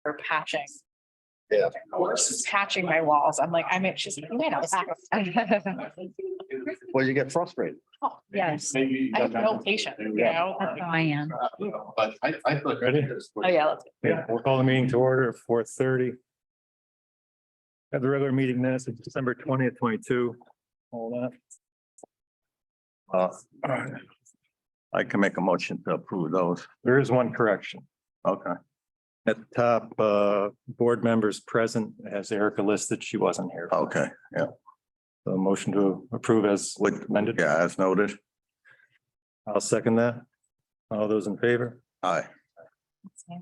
for patching. Yeah. Patching my walls. I'm like, she's like, you might not patch. Well, you get frustrated. Oh, yes. I have no patience, you know? That's how I am. But I thought. Ready? Oh, yeah. Let's Yeah, we'll call the meeting to order at 4:30. Have the regular meeting minutes of December 20th, 22. All that. I can make a motion to approve those. There is one correction. Okay. At the top, board members present has Erica listed. She wasn't here. Okay, yeah, The motion to approve as with, amended. yeah, as noted. I'll second that. All those in favor? Aye. see.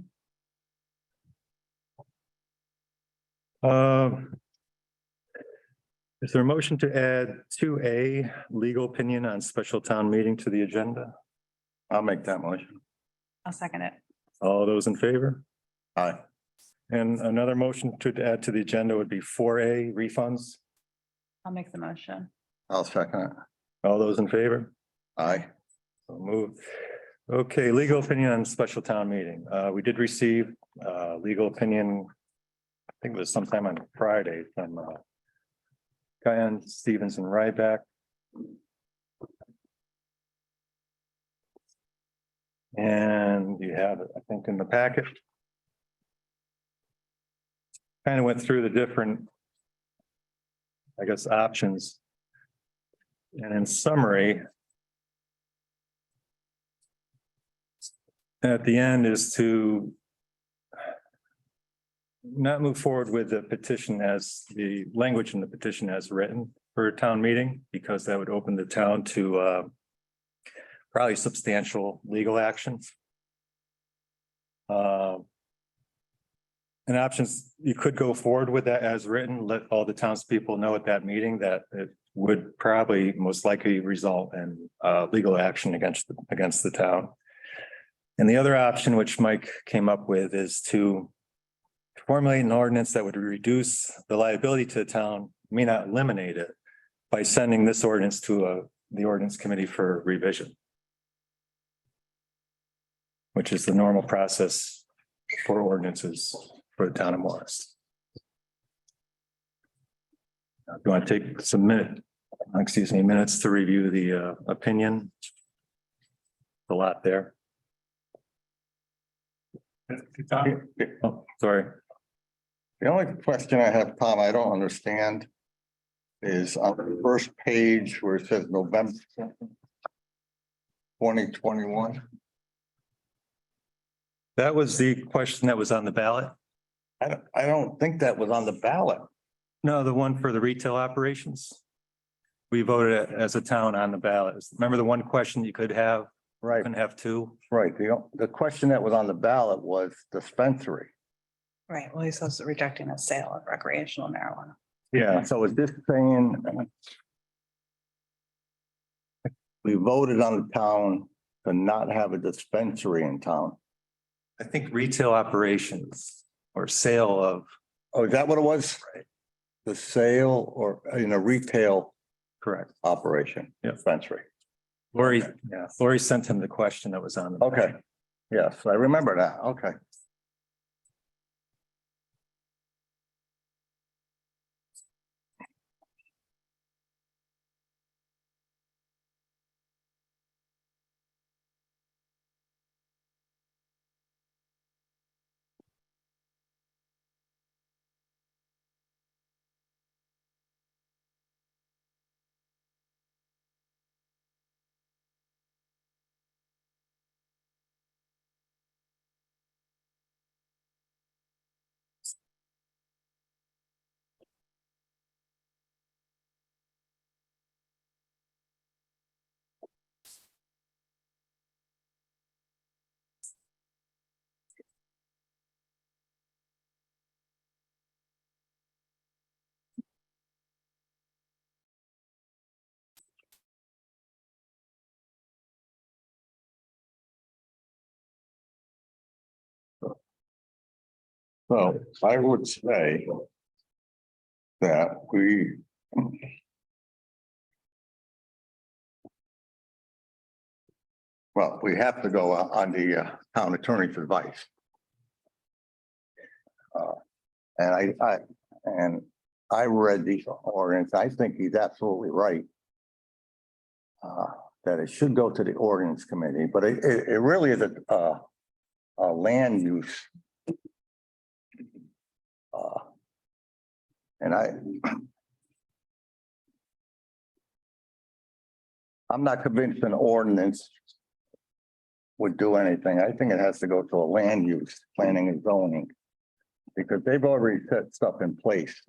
Is there a motion to add 2A legal opinion on special town meeting to the agenda? I'll make that motion. I'll second it. All those in favor? Aye. And another motion to add to the agenda would be 4A refunds. I'll make the motion. I'll second it. All those in favor? Aye. So moved. Okay, legal opinion on special town meeting. We did receive legal opinion. I think it was sometime on Friday from Guyan, Stevens and Ryback. And you have it, I think, in the packet. Kind of went through the different, I guess, options. And in summary, at the end is to not move forward with the petition as the language in the petition as written for a town meeting, because that would open the town to probably substantial legal actions. And options, you could go forward with that as written, let all the townspeople know at that meeting that it would probably most likely result in legal action against the town. And the other option, which Mike came up with, is to formulate an ordinance that would reduce the liability to the town, may not eliminate it, by sending this ordinance to the ordinance committee for revision, which is the normal process for ordinances for the town of Morris. If you want to take some minutes to review the opinion. A lot there. Oh, sorry. The only question I have, Tom, I don't understand is on the first page where it says November 2021. That was the question that was on the ballot. I don't think that was on the ballot. No, the one for the retail operations. We voted as a town on the ballot. Remember the one question you could have, Right, couldn't have two? right. The question that was on the ballot was dispensary. Right. Well, he's also rejecting a sale of recreational marijuana. Yeah, so is this saying we voted on the town to not have a dispensary in town? I think retail operations or sale of, Oh, is that what it was? Right. The sale or in a retail correct. operation, Yeah. dispensary. Lori, Okay. yeah, Lori sent him the question that was on. the Okay. Yes, I remember that. Okay. So I would say that we have to go on the town attorney's advice. And I read the ordinance. I think he's absolutely right. That it should go to the ordinance committee, but it really is a land use. And I'm not convinced an ordinance would do anything. I think it has to go to a land use, planning and zoning. Because they've already set stuff in place.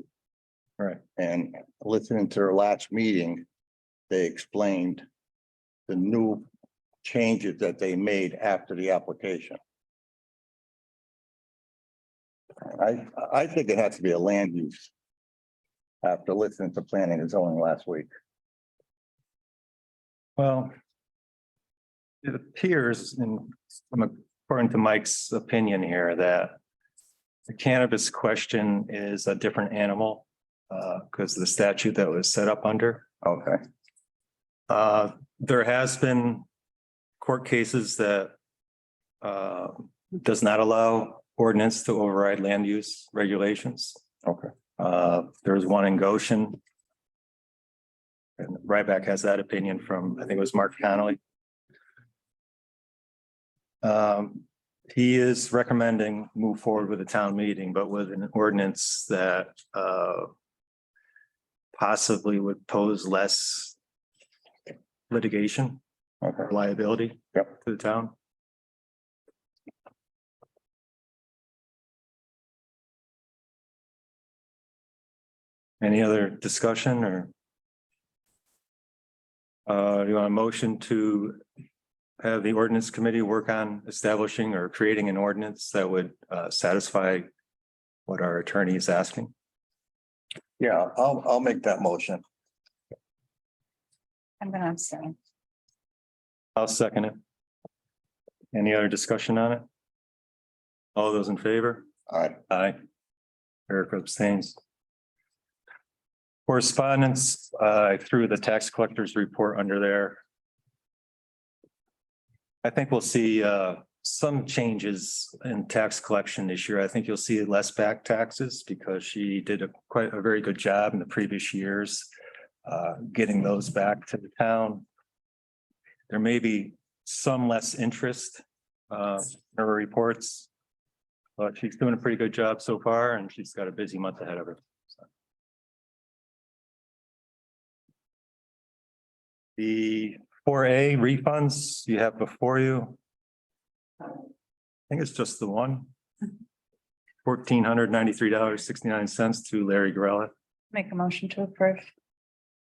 Right. And listening to their last meeting, they explained the new changes that they made after the application. I think it has to be a land use. After listening to planning and zoning last week. Well, it appears, according to Mike's opinion here, that the cannabis question is a different animal because the statute that was set up under. Okay. There has been court cases that does not allow ordinance to override land use regulations. Okay. There's one in Goshen. And Ryback has that opinion from, I think it was Mark Connolly. He is recommending move forward with a town meeting, but with an ordinance that possibly would pose less litigation or liability to the town. Any other discussion or? Do you want a motion to have the ordinance committee work on establishing or creating an ordinance that would satisfy what our attorney is asking? Yeah, I'll make that motion. I'm gonna abstain. I'll second it. Any other discussion on it? All those in favor? All right. Aye. Eric abstains. Correspondence, I threw the tax collector's report under there. I think we'll see some changes in tax collection this year. I think you'll see less back taxes because she did quite a very good job in the previous years getting those back to the town. There may be some less interest in her reports, but she's doing a pretty good job so far and she's got a busy month ahead of her. The 4A refunds you have before you. I think it's just the one. $1,493.69 to Larry Grella. Make a motion to approve.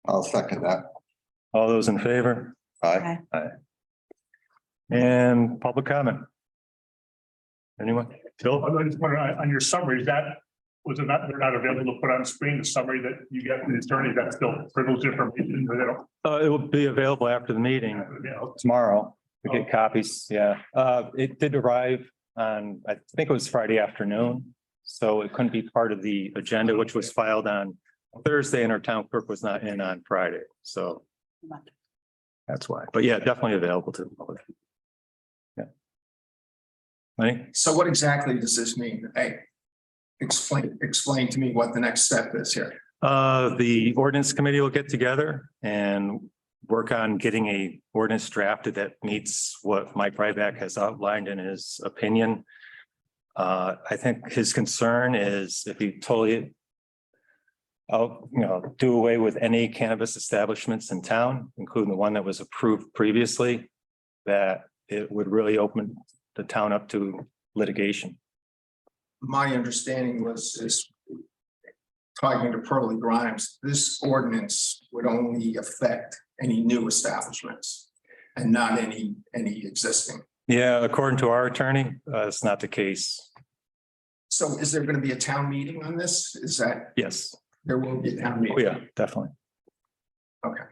I'll second that. All those in favor? Aye. Aye. And public comment? Anyone? Phil? I just wonder on your summary, was it not, they're not available to put on screen, the summary that you get from the attorney, that's still privileged information, but they don't. It will be available after the meeting tomorrow to get copies. Yeah, it did arrive on, I think it was Friday afternoon. So it couldn't be part of the agenda, which was filed on Thursday and our town clerk was not in on Friday. So that's why, but yeah, definitely available to the public. Yeah. Lenny? So what exactly does this mean? Hey, explain to me what the next step is here. The ordinance committee will get together and work on getting a ordinance drafted that meets what Mike Ryback has outlined in his opinion. I think his concern is if he totally do away with any cannabis establishments in town, including the one that was approved previously, that it would really open the town up to litigation. My understanding was this, talking to Pearlie Grimes, this ordinance would only affect any new establishments and not any existing. Yeah, according to our attorney, it's not the case. So is there going to be a town meeting on this? Is that? Yes. There will be a town meeting. Oh, yeah, definitely. Okay.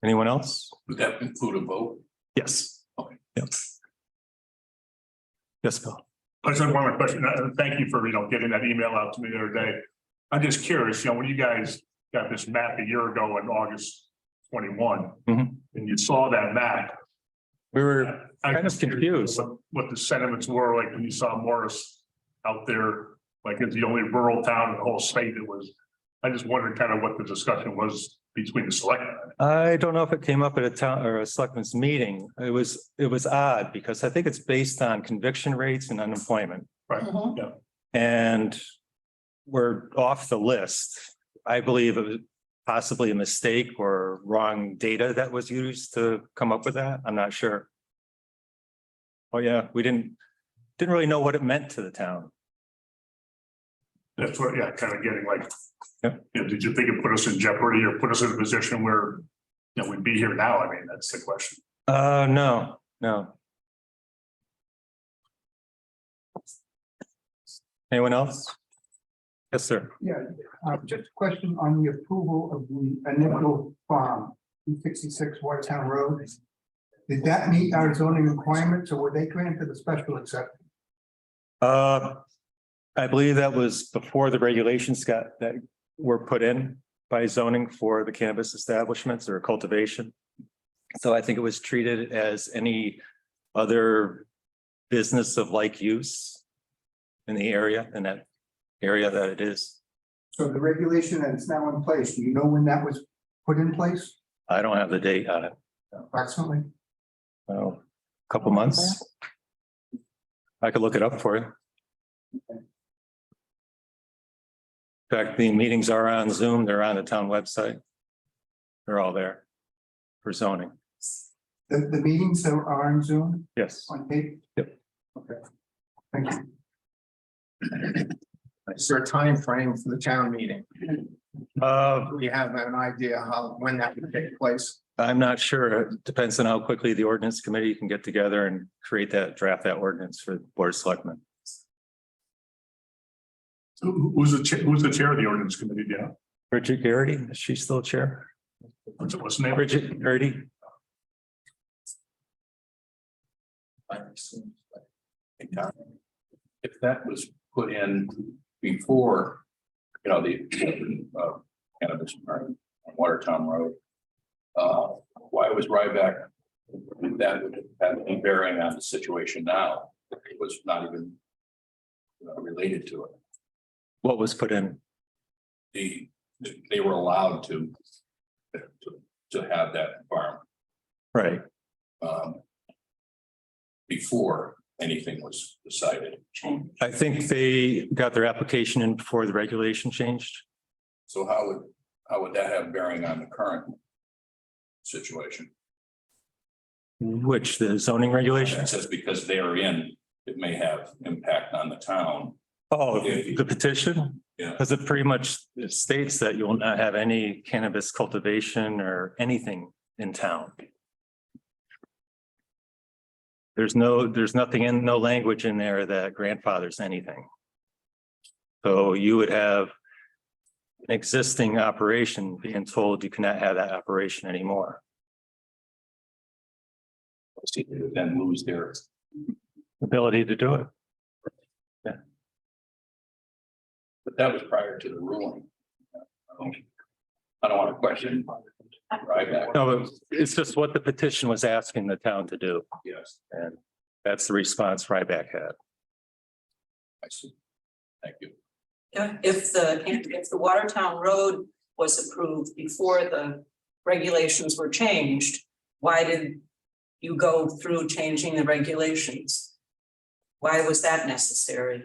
Anyone else? Would that include a vote? Yes. Okay. Yep. Yes, Bill. I just have one more question. Thank you for, getting that email out to me the other day. I'm just curious, when you guys got this map a year ago in August 21, Mhm. and you saw that map, We were kind of confused. What the sentiments were, like when you saw Morris out there, like it's the only rural town in the whole state that was. I just wondered kind of what the discussion was between the selectmen. I don't know if it came up at a town or a selectmen's meeting. It was odd because I think it's based on conviction rates and unemployment. Right, Mhm. yeah. And we're off the list. I believe it was possibly a mistake or wrong data that was used to come up with that. I'm not sure. Oh, yeah, we didn't really know what it meant to the town. That's what, yeah, kind of getting like, Yep. you know, did you think it put us in jeopardy or put us in a position where, you know, we'd be here now? I mean, that's the question. No. Anyone else? Yes, sir. Yeah, just a question on the approval of the initial farm, 266 Watertown Road. Did that meet our zoning requirements or were they granted a special exception? I believe that was before the regulations that were put in by zoning for the cannabis establishments or cultivation. So I think it was treated as any other business of like use in the area, in that area that it is. So the regulation that's now in place, do you know when that was put in place I don't have the date on it. approximately? Oh, couple months. I could look it up for you. In fact, the meetings are on Zoom. They're on the town website. They're all there for zoning. The meetings are on Zoom, Yes. on tape? Yep. Okay. Thank you. Is there a time frame for the town meeting? Do you have an idea when that would take place? I'm not sure. It depends on how quickly the ordinance committee can get together and draft that ordinance for the board of selectmen. Who's the chair of the ordinance committee? Yeah. Bridget Garrity, is she still chair? What's the name? Bridget Garrity. If that was put in before, you know, the cannabis on Watertown Road, why was Ryback, that would have any bearing on the situation now? It was not even related to it. What was put in? They were allowed to have that environment Right. before anything was decided. I think they got their application in before the regulation changed. So how would that have bearing on the current situation? Which, the zoning It regulations? says because they are in, it may have impact on the town. Oh, the petition? Yeah. Because it pretty much states that you will not have any cannabis cultivation or anything in town. There's nothing in, no language in there that grandfathers anything. So you would have an existing operation being told you cannot have that operation anymore. They would then lose their, Ability to do it. but that was prior to the ruling. I don't want to question. Right. No, it's just what the petition was asking the town to do. Yes, And that's the response Ryback had. I see. Thank you. Yeah, if the Watertown Road was approved before the regulations were changed, why did you go through changing the regulations? Why was that necessary?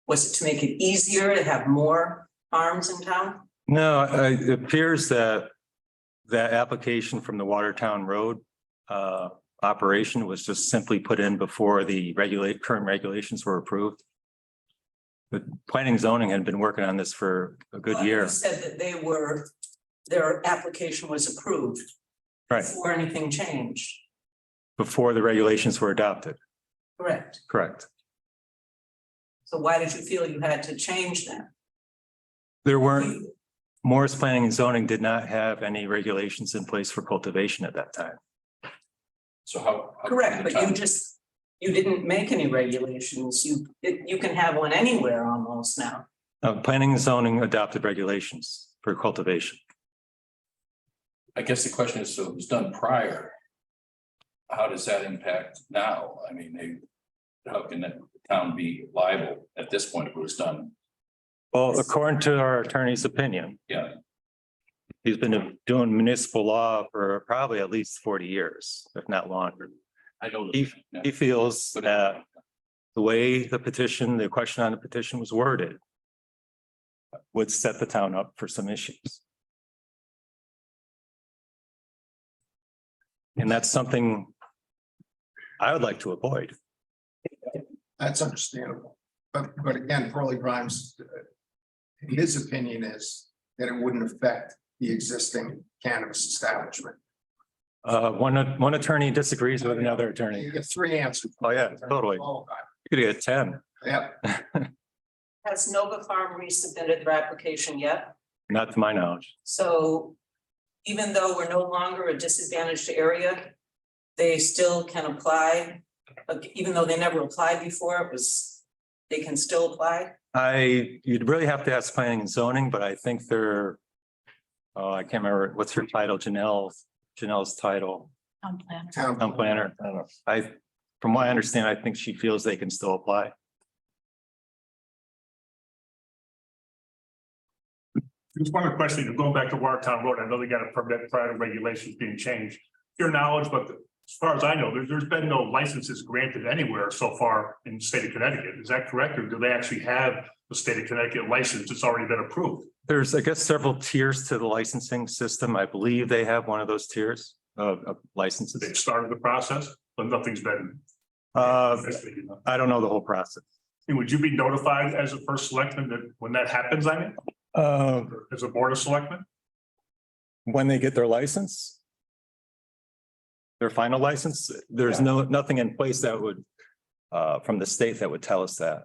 Was it to make it easier to have more farms in town? No, it appears that that application from the Watertown Road operation was just simply put in before the current regulations were approved. But planning and zoning had been working on this for a good year. You said that their application was approved. Right. Before anything changed, Before the regulations were adopted. correct? Correct. So why did you feel you had to change that? There weren't, Morris Planning and Zoning did not have any regulations in place for cultivation at that time. So how? Correct, but you didn't make any regulations. You can have one anywhere almost now. Planning and zoning adopted regulations for cultivation. I guess the question is, so it was done prior how does that impact now? I mean, how can the town be liable at this point if it was done? Well, according to our attorney's opinion, Yeah, he's been doing municipal law for probably at least 40 years, if not longer. I know. He feels that the way the question on the petition was worded would set the town up for some issues. And that's something I would like to avoid. That's understandable. But again, Pearlie Grimes, his opinion is that it wouldn't affect the existing cannabis establishment. One attorney disagrees with another attorney. You get three answers. Oh, yeah, totally. You could get 10, Yeah, Has Nova Farm resubmitted their application yet? not to my knowledge. So even though we're no longer a disadvantaged area, they still can apply. Even though they never applied before, they can still apply. You'd really have to ask planning and zoning, but I think they're, I can't remember, what's her title, Janelle's title, town. town planner. I don't know. From what I understand, I think she feels they can still apply. Just one question, going back to Watertown Road, I know they got a permit prior to regulations being changed. Your knowledge, but as far as I know, there's been no licenses granted anywhere so far in the state of Connecticut. Is that correct? Or do they actually have the state of Connecticut license that's already been approved? There's, I guess, several tiers to the licensing system. I believe they have one of those tiers of They've licenses. started the process, but nothing's been. I don't know the whole process. Would you be notified as a first selectman that when that happens, I mean, as a board of selectmen? When they get their license, their final license, there's nothing in place that would, from the state that would tell us that.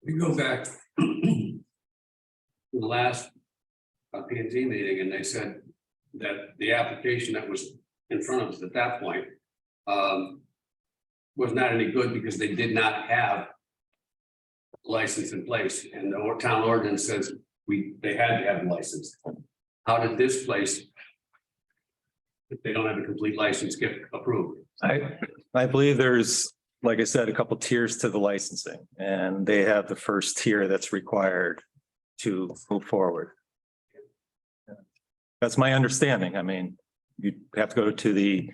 We go back to the last P and Z meeting, and they said that the application that was in front of us at that point was not any good because they did not have license in place, and the town ordinance says they had to have a license. How did this place, if they don't have a complete license, get approved? I believe there's, like I said, a couple tiers to the licensing, and they have the first tier that's required to move forward. That's my understanding. I mean, you have to go to the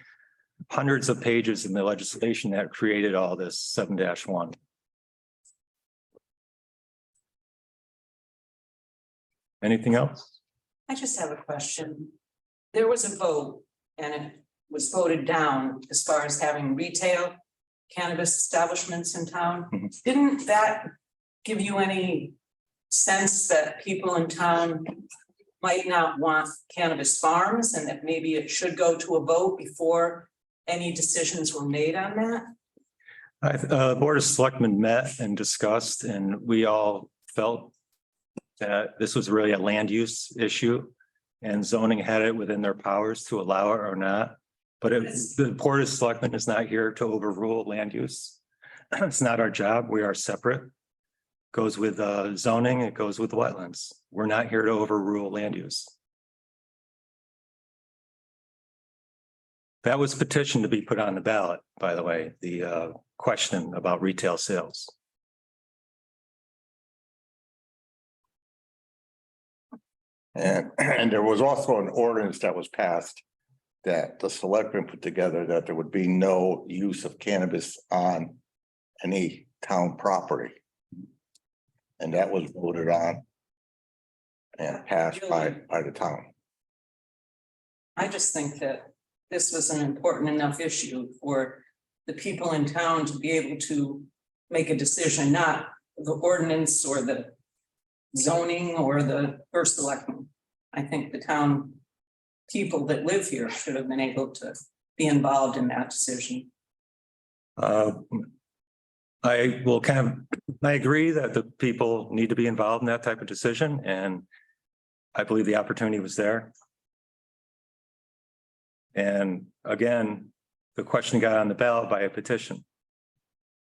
hundreds of pages in the legislation that created all this 7-1. Anything else? I just have a question. There was a vote and it was voted down as far as having retail cannabis establishments in town. Mhm. Didn't that give you any sense that people in town might not want cannabis farms and that maybe it should go to a vote before any decisions were made on that? Board of Selectmen met and discussed, and we all felt that this was really a land use issue, and zoning had it within their powers to allow it or not. But the Board of Selectmen is not here to overrule land use. It's not our job. We are separate. Goes with zoning, it goes with wetlands. We're not here to overrule land use. That was petitioned to be put on the ballot, by the way, the question about retail sales. And there was also an ordinance that was passed that the selectmen put together that there would be no use of cannabis on any town property. And that was voted on and passed by the town. I just think that this was an important enough issue for the people in town to be able to make a decision, not the ordinance or the zoning or the first selectman. I think the town people that live here should have been able to be involved in that decision. I will I agree that the people need to be involved in that type of decision, and I believe the opportunity was there. And again, the question got on the ballot by a petition.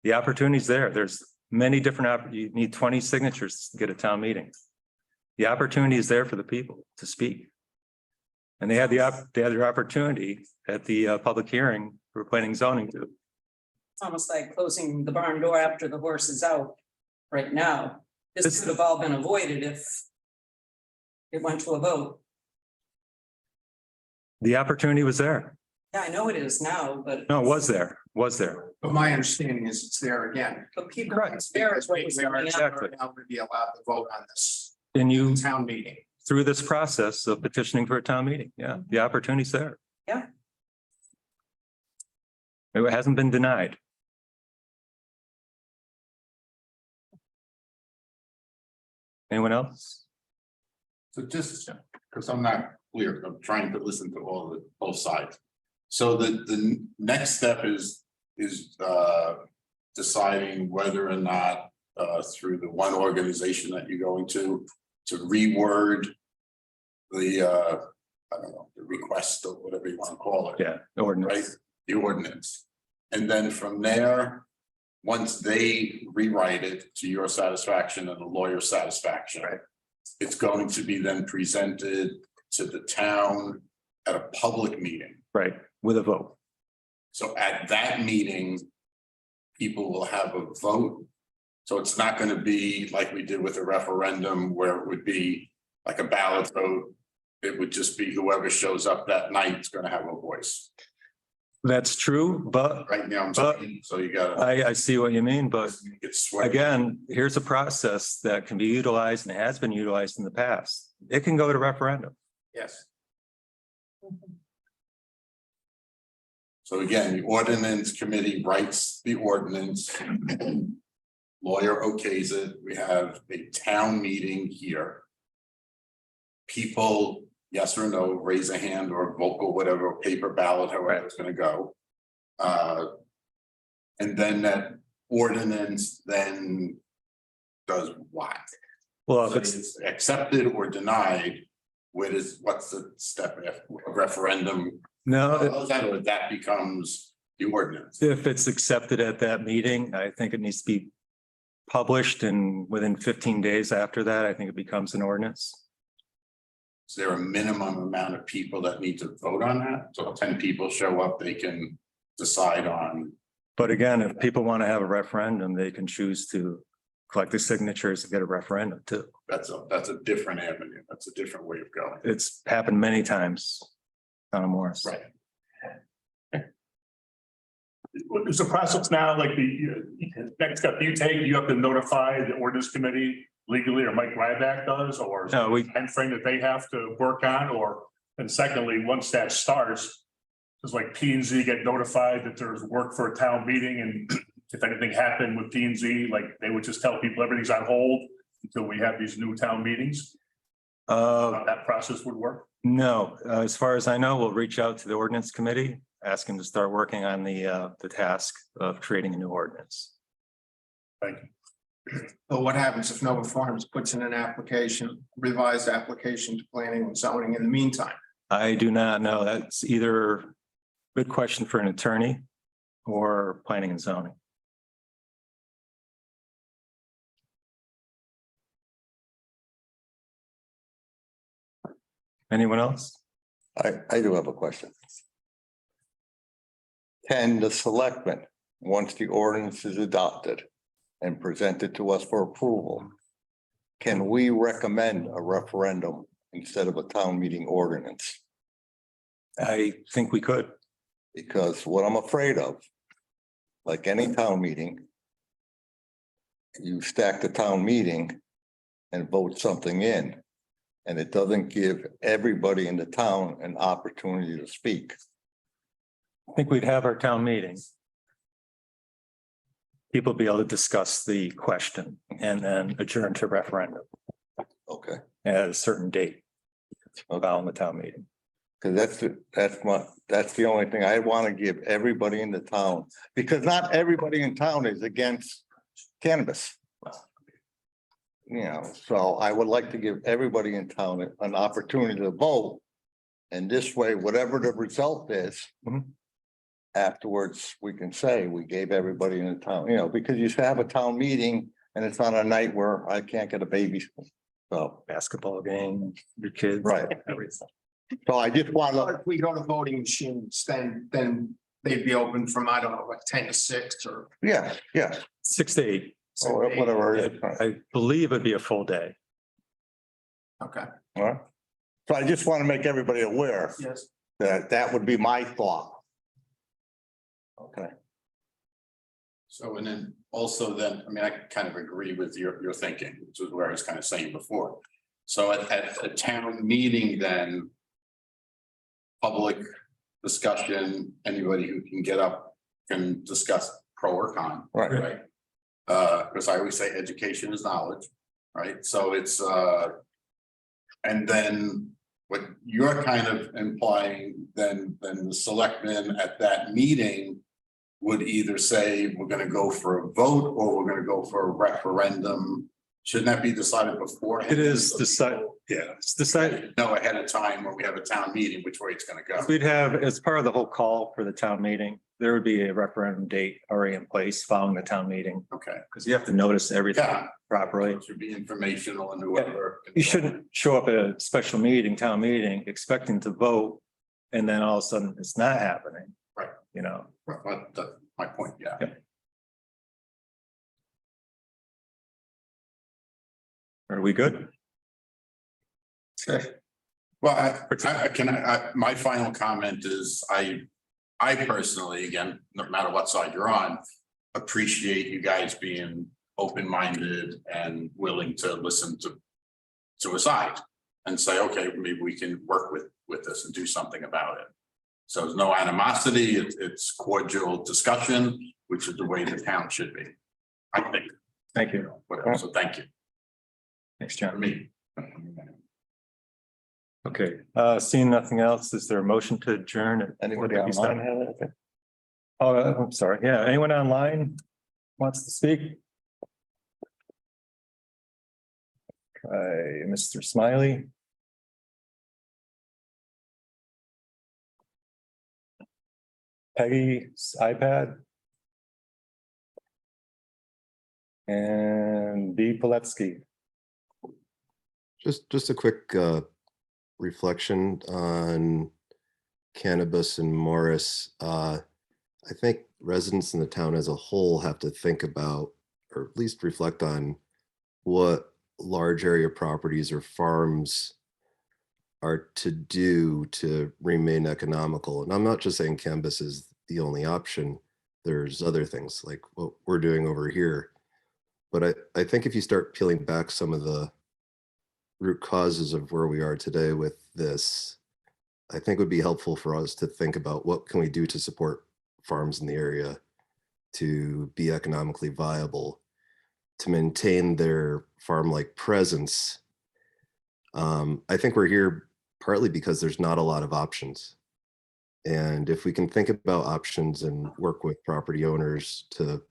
The opportunity is there. There's many different, you need 20 signatures to get a town meeting. The opportunity is there for the people to speak. And they had they had their opportunity at the public hearing for planning and zoning to. It's almost like closing the barn door after the horse is out right now. This This- could have all been avoided if it went to a vote. The opportunity was there. Yeah, I know it is now, but. No, it was there, But my understanding is it's there again. But people. Correct. It's fair is what was We are going on. Exactly. now to be allowed to vote on this And you, town meeting. through this process of petitioning for a town meeting, yeah, the opportunity's there. Yeah. It hasn't been denied. Anyone else? So just, because I'm not clear, I'm trying to listen to all the, both sides. So the next step is deciding whether or not through the one organization that you're going to reword the I don't know, the request or whatever you want to call it. Yeah, the Right, ordinance. the ordinance. And then from there, once they rewrite it to your satisfaction and the lawyer's satisfaction. Right. It's going to be then presented to the town at a public meeting. Right, with a vote. So at that meeting, people will have a vote. So it's not going to be like we did with a referendum where it would be like a ballot vote. It would just be whoever shows up that night is going to have a voice. That's true, but Right now, I'm But- saying, so you gotta. I see what you mean, but It's sweaty. again, here's a process that can be utilized and has been utilized in the past. It can go to referendum. Yes. So again, the ordinance committee writes the ordinance. Lawyer okays it. We have a town meeting here. People, yes or no, raise a hand or vocal, whatever, paper ballot, however it's gonna go. And then that ordinance then does what? Well, if So it's, it's accepted or denied, what's the step after referendum? no, Or that becomes the ordinance. if it's accepted at that meeting, I think it needs to be published, and within 15 days after that, I think it becomes an ordinance. Is there a minimum amount of people that need to vote on that? So if 10 people show up, they can decide on. But again, if people want to have a referendum, they can choose to collect the signatures and get a referendum too. That's a different avenue. That's a different way of going. It's happened many times. Morris. Right. Is the process now like the next step you take, you have to notify the ordinance committee legally, or Mike Ryback does, or is there No, a timeframe that they have to work on, or, and secondly, once that starts, does like P and Z get notified that there's work for a town meeting, and if anything happened with P and Z, like they would just tell people everything's on hold until we have these new town meetings? How that process would work? No, as far as I know, we'll reach out to the ordinance committee, ask them to start working on the task of creating a new ordinance. Thank you. But what happens if Nova Farms puts in an application, revised application to planning and zoning in the meantime? I do not know. That's either a good question for an attorney or planning and zoning. Anyone else? I do have a question. Can the selectmen, once the ordinance is adopted and presented to us for approval, can we recommend a referendum instead of a town meeting ordinance? I think we could. Because what I'm afraid of, like any town meeting, you stack the town meeting and vote something in, and it doesn't give everybody in the town an opportunity to speak. I think we'd have our town meeting. People be able to discuss the question and then adjourn to referendum Okay, at a certain date. About the town meeting. because that's the only thing I want to give everybody in the town, because not everybody in town is against cannabis. You know, so I would like to give everybody in town an opportunity to vote. And this way, whatever the result is. Mhm. Afterwards, we can say we gave everybody in the town, you know, because you have a town meeting and it's on a night where I can't get a baby. So, Basketball game, your kids. Right. Everything. So I just want to, If we go to voting machines, then they'd be open from, I don't know, like 10 to 6 or. yeah, 6 to 8. or whatever. it is. I believe it'd be a full day. Okay. All right. So I just want to make everybody aware Yes. that that would be my thought. Okay. So, and then also then, I mean, I kind of agree with your thinking, which is where I was kind of saying before. So at a town meeting, then public discussion, anybody who can get up can discuss pro or con. Right. Right. Because I always say education is knowledge, right? So it's and then what you're kind of implying, then the selectmen at that meeting would either say, we're gonna go for a vote or we're gonna go for a referendum. Shouldn't that be decided beforehand? It is decided, yeah, it's decided. Know ahead of time when we have a town meeting, which way it's gonna go. We'd have, as part of the whole call for the town meeting, there would be a referendum date already in place following the town meeting, Okay, because you have to notice everything yeah, properly. it should be informational and whoever. You shouldn't show up at a special meeting, town meeting, expecting to vote, and then all of a sudden it's not happening. Right. You know, But that's my point, yeah. are we good? Well, my final comment is, I personally, again, no matter what side you're on, appreciate you guys being open-minded and willing to listen to a side and say, okay, maybe we can work with this and do something about it. So there's no animosity, it's cordial discussion, which is the way the town should be, I think. Thank you. Whatever, so thank you Thanks, for John. me. Okay, seeing nothing else, is there a motion to adjourn? At Anybody 4:57? online have anything? Oh, I'm sorry. Yeah, anyone online wants to speak? Okay, Mr. Smiley. Peggy's iPad. And B. Piletsky. Just a quick reflection on cannabis and Morris. I think residents in the town as a whole have to think about, or at least reflect on, what large area properties or farms are to do to remain economical. And I'm not just saying cannabis is the only option. There's other things like what we're doing over here. But I think if you start peeling back some of the root causes of where we are today with this, I think would be helpful for us to think about what can we do to support farms in the area to be economically viable, to maintain their farm-like presence. I think we're here partly because there's not a lot of options. And if we can think about options and work with property owners to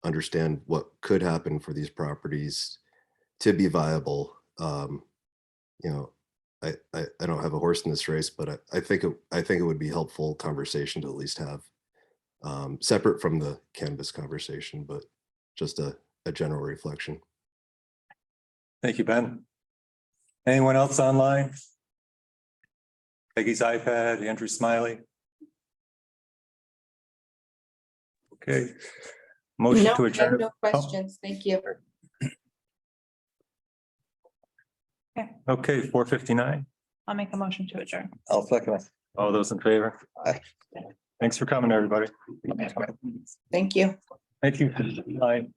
understand what could happen for these properties to be viable, you know, I don't have a horse in this race, but I think it would be helpful conversation to at least have, separate from the cannabis conversation, but just a general reflection. Thank you, Ben. Anyone else online? Peggy's iPad, Andrew Smiley. Okay. Motion No, to I have adjourn. no questions. Thank you. Okay, 4:59. I'll make a motion to adjourn. I'll second it. All those in favor? Aye. Thanks for coming, everybody. Thank you. Thank you. Bye.